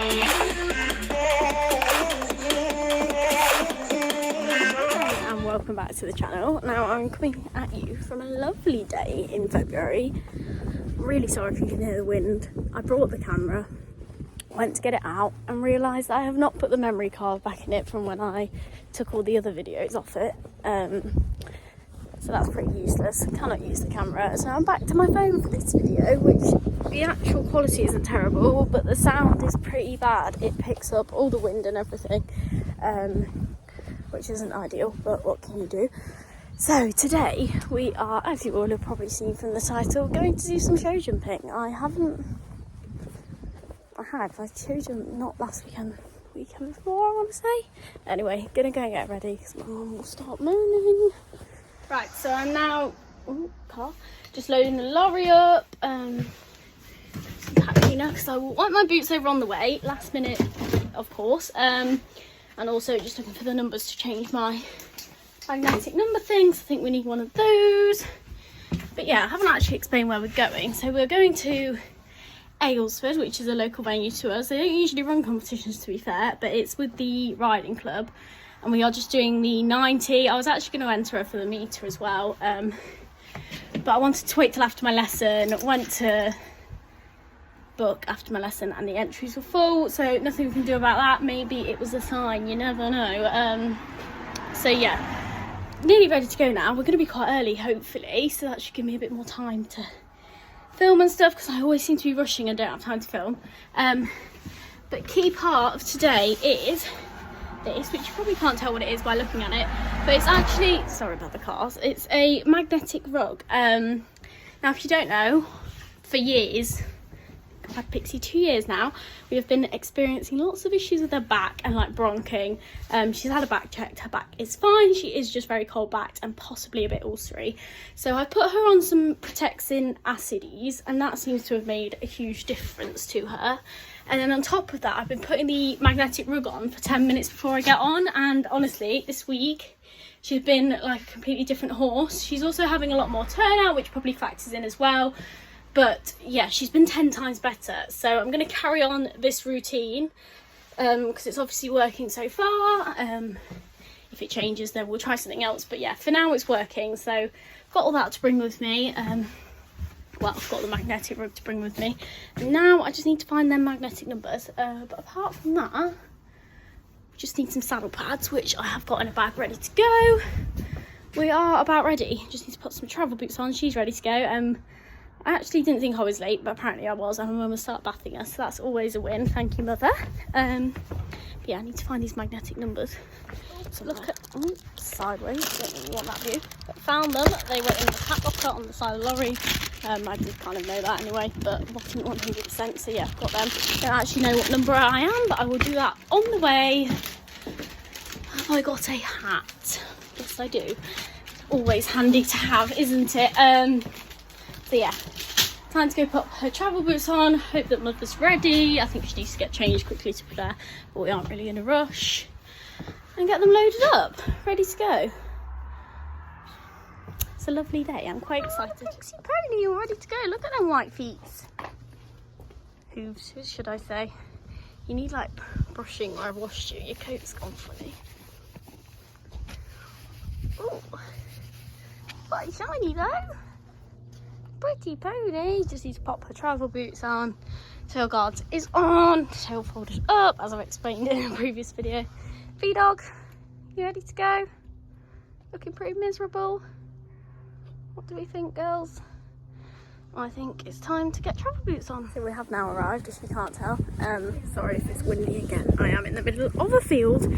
And welcome back to the channel. Now I'm coming at you from a lovely day in February. Really sorry if you can hear the wind. I brought the camera, went to get it out and realised I have not put the memory card back in it from when I took all the other videos off it. So that's pretty useless. Cannot use the camera. So I'm back to my phone for this video, which the actual quality isn't terrible, but the sound is pretty bad. It picks up all the wind and everything, which isn't ideal, but what can you do? So today we are, as you all have probably seen from the title, going to do some show jumping. I show jumped not last weekend before, I want to say. Anyway, gonna go and get ready because my mum will start moaning. Right, so I'm now just loading the lorry up. Because I want my boots over on the way, last minute of course, and also just looking for the numbers to change my magnetic number things. I think we need one of those. But yeah, I haven't actually explained where we're going. So we're going to Aylesford, which is a local venue to us. They don't usually run competitions, to be fair, but it's with the riding club, and we are just doing the 90. I was actually going to enter her for the meter as well, but I wanted to wait till after my lesson. Went to book after my lesson and the entries were full, so nothing we can do about that. Maybe it was a sign, you never know. So yeah, nearly ready to go now. We're going to be quite early, hopefully, so that should give me a bit more time to film and stuff, because I always seem to be rushing and don't have time to film. But key part of today is this, which you probably can't tell what it is by looking at it, but it's actually, sorry about the cars, it's a magnetic rug. Now if you don't know, for years, I've had Pixie 2 years now, we have been experiencing lots of issues with her back and like bronching. She's had a back checked, her back is fine, she is just very cold backed and possibly a bit ulcery. So I put her on some Protexin acids and that seems to have made a huge difference to her. And then on top of that, I've been putting the magnetic rug on for 10 minutes before I get on, and honestly this week she's been like a completely different horse. She's also having a lot more turnout, which probably factors in as well. But yeah, she's been 10 times better. So I'm going to carry on this routine because it's obviously working so far. If it changes, then we'll try something else. But yeah, for now it's working. So I've got all that to bring with me. Well, I've got the magnetic rug to bring with me. And now I just need to find them magnetic numbers. But apart from that, we just need some saddle pads, which I have got in a bag ready to go. We are about ready. Just need to put some travel boots on. She's ready to go. I actually didn't think I was late, but apparently I was, and my mum will start bathing us, so that's always a win. Thank you, mother. But yeah, I need to find these magnetic numbers. So look at sideways, don't really want that view. But found them. They were in the hat locker on the side of the lorry. I did kind of know that anyway, but wasn't 100%. So yeah, I've got them. Don't actually know what number I am, but I will do that on the way. Have I got a hat? Yes, I do. Always handy to have, isn't it? So yeah, time to go put her travel boots on. Hope that mother's ready. I think she needs to get changed quickly to prepare, but we aren't really in a rush. And get them loaded up, ready to go. It's a lovely day. I'm quite excited. Pixie pony, you're ready to go. Look at them white feet. Hooves, should I say? You need like brushing where I've washed you. Your coat's gone funny. Oh, quite shiny though. Pretty pony. Just need to pop her travel boots on. Tail guards is on. Tail folded up, as I've explained in a previous video. V-Dog, you ready to go? Looking pretty miserable. What do we think, girls? I think it's time to get travel boots on. So we have now arrived, if you can't tell. Sorry if it's windy again. I am in the middle of a field.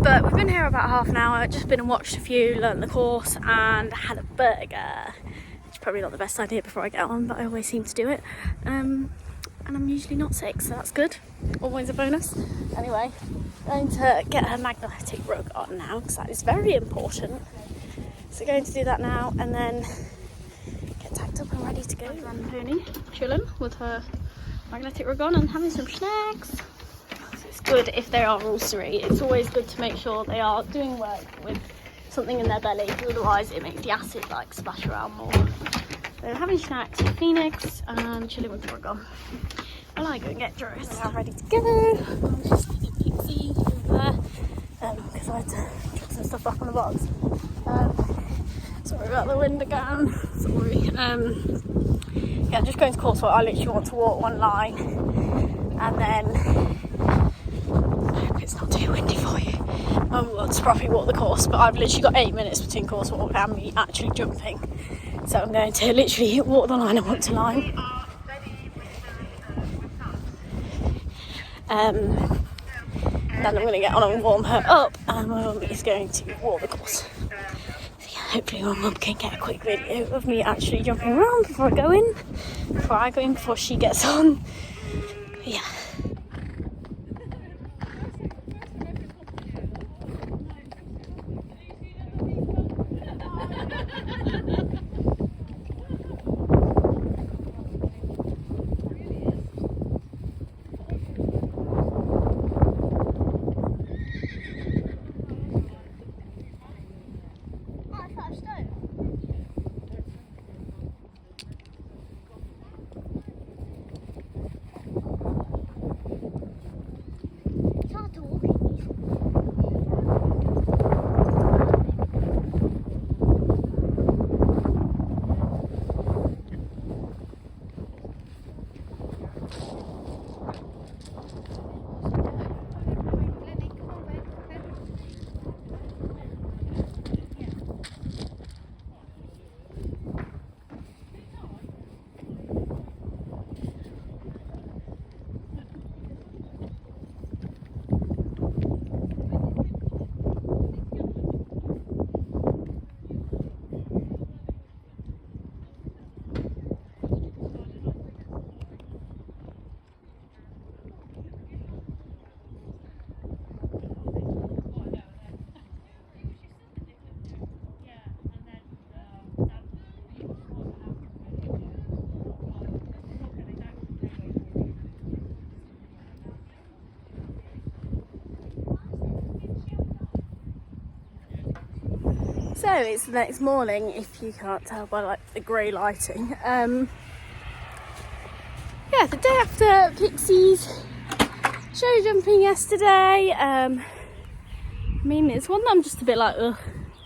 But we've been here about half an hour. Just been and watched a few, learned the course, and had a burger. Probably not the best idea before I get on, but I always seem to do it, and I'm usually not sick, so that's good, always a bonus. Anyway, going to get her magnetic rug on now because that is very important, so going to do that now and then get tacked up and ready to go. Pony chilling with her magnetic rug on and having some snacks. So it's good if they are ulcery. It's always good to make sure they are doing work with something in their belly, otherwise it makes the acid like splash around more. So having snacks with Phoenix and chilling with the rug on. while I go and get dressed. I'm ready to go. I'm just going to get Pixie over there because I had to drop some stuff back on the box. Sorry about the wind again. Sorry. Yeah, just going to Coursework. I literally want to walk one line and then I hope it's not too windy for you. I want to probably walk the course, but I've literally got 8 minutes between Coursework and me actually jumping. So I'm going to literally walk the line and walk to line. Then I'm going to get on and warm her up, and my mum is going to walk the course. So yeah, hopefully my mum can get a quick video of me actually jumping around before I go in, before she gets on. But yeah. So it's the next morning, if you can't tell by like the grey lighting. Yeah, the day after Pixie's show jumping yesterday. I mean, it's one that I'm just a bit like ugh,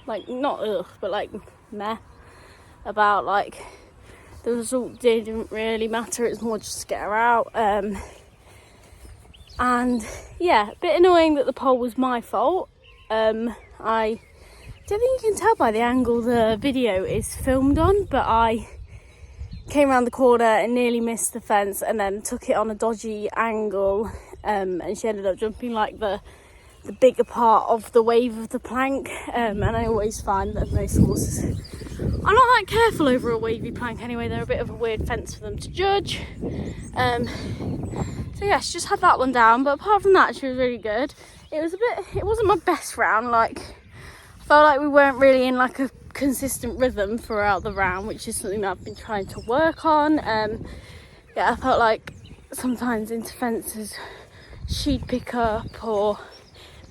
like not ugh, but like meh about. Like the result didn't really matter. It's more just to get her out. And yeah, a bit annoying that the pole was my fault. I don't think you can tell by the angle the video is filmed on, but I came around the corner and nearly missed the fence and then took it on a dodgy angle, and she ended up jumping like the bigger part of the wave of the plank, and I always find that most horses are not that careful over a wavy plank anyway. They're a bit of a weird fence for them to judge. So yeah, she just had that one down, but apart from that she was really good. It wasn't my best round. Like, I felt like we weren't really in like a consistent rhythm throughout the round, which is something that I've been trying to work on. Yeah, I felt like sometimes into fences she'd pick up, or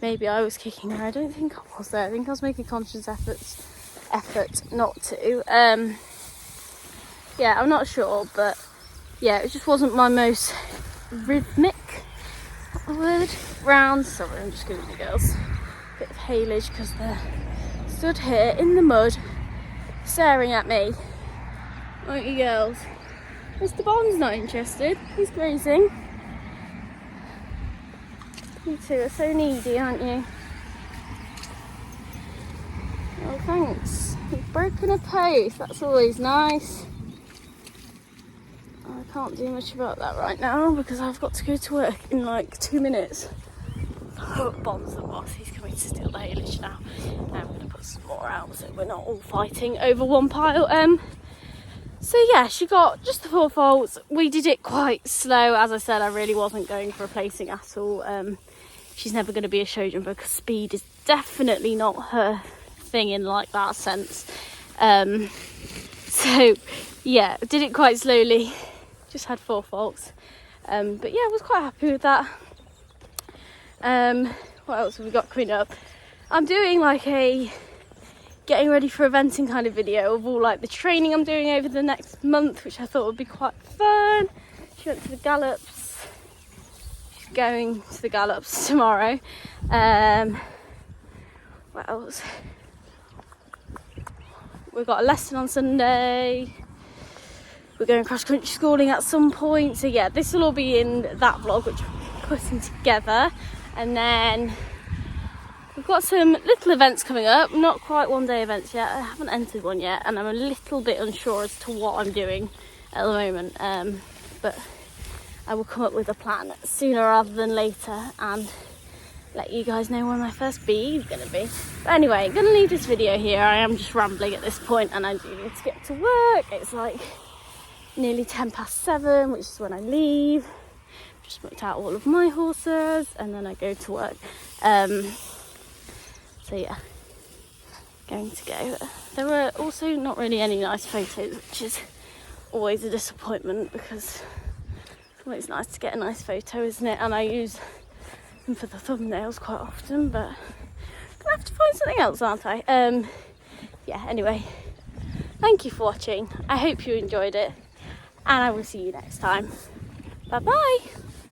maybe I was kicking her. I don't think I was there. I think I was making conscious effort not to. Yeah, I'm not sure, but yeah, it just wasn't my most rhythmic round. Sorry, I'm just giving the girls a bit of haylage because they're stood here in the mud staring at me. Aren't you girls? Mr. Bond's not interested. He's grazing. You two are so needy, aren't you? Oh, thanks. You've broken a post. That's always nice. I can't do much about that right now because I've got to go to work in like 2 minutes. Oh, Bond's the boss. He's coming to steal the haylage now. I'm going to put some more out so we're not all fighting over one pile. So yeah, she got just the 4 faults. We did it quite slow. As I said, I really wasn't going for a placing at all. She's never going to be a show jumper because speed is definitely not her thing in like that sense. So yeah, did it quite slowly. Just had 4 faults. But yeah, I was quite happy with that. What else have we got coming up? I'm doing like a getting ready for eventing kind of video of all like the training I'm doing over the next month, which I thought would be quite fun. She went to the gallops going to the gallops tomorrow. What else? We've got a lesson on Sunday. We're going cross-country schooling at some point. So yeah, this will all be in that vlog, which we're putting together. And then we've got some little events coming up. Not quite one-day events yet. I haven't entered one yet. And I'm a little bit unsure as to what I'm doing at the moment. But I will come up with a plan sooner rather than later and let you guys know where my first bee is going to be. But anyway, I'm going to leave this video here. I am just rambling at this point and I do need to get to work. It's like nearly 7:10, which is when I leave. Just worked out all of my horses and then I go to work. So yeah, going to go. There were also not really any nice photos, which is always a disappointment because it's always nice to get a nice photo, isn't it? And I use them for the thumbnails quite often, but I'm gonna have to find something else, aren't I? Yeah, anyway, thank you for watching. I hope you enjoyed it and I will see you next time. Bye bye.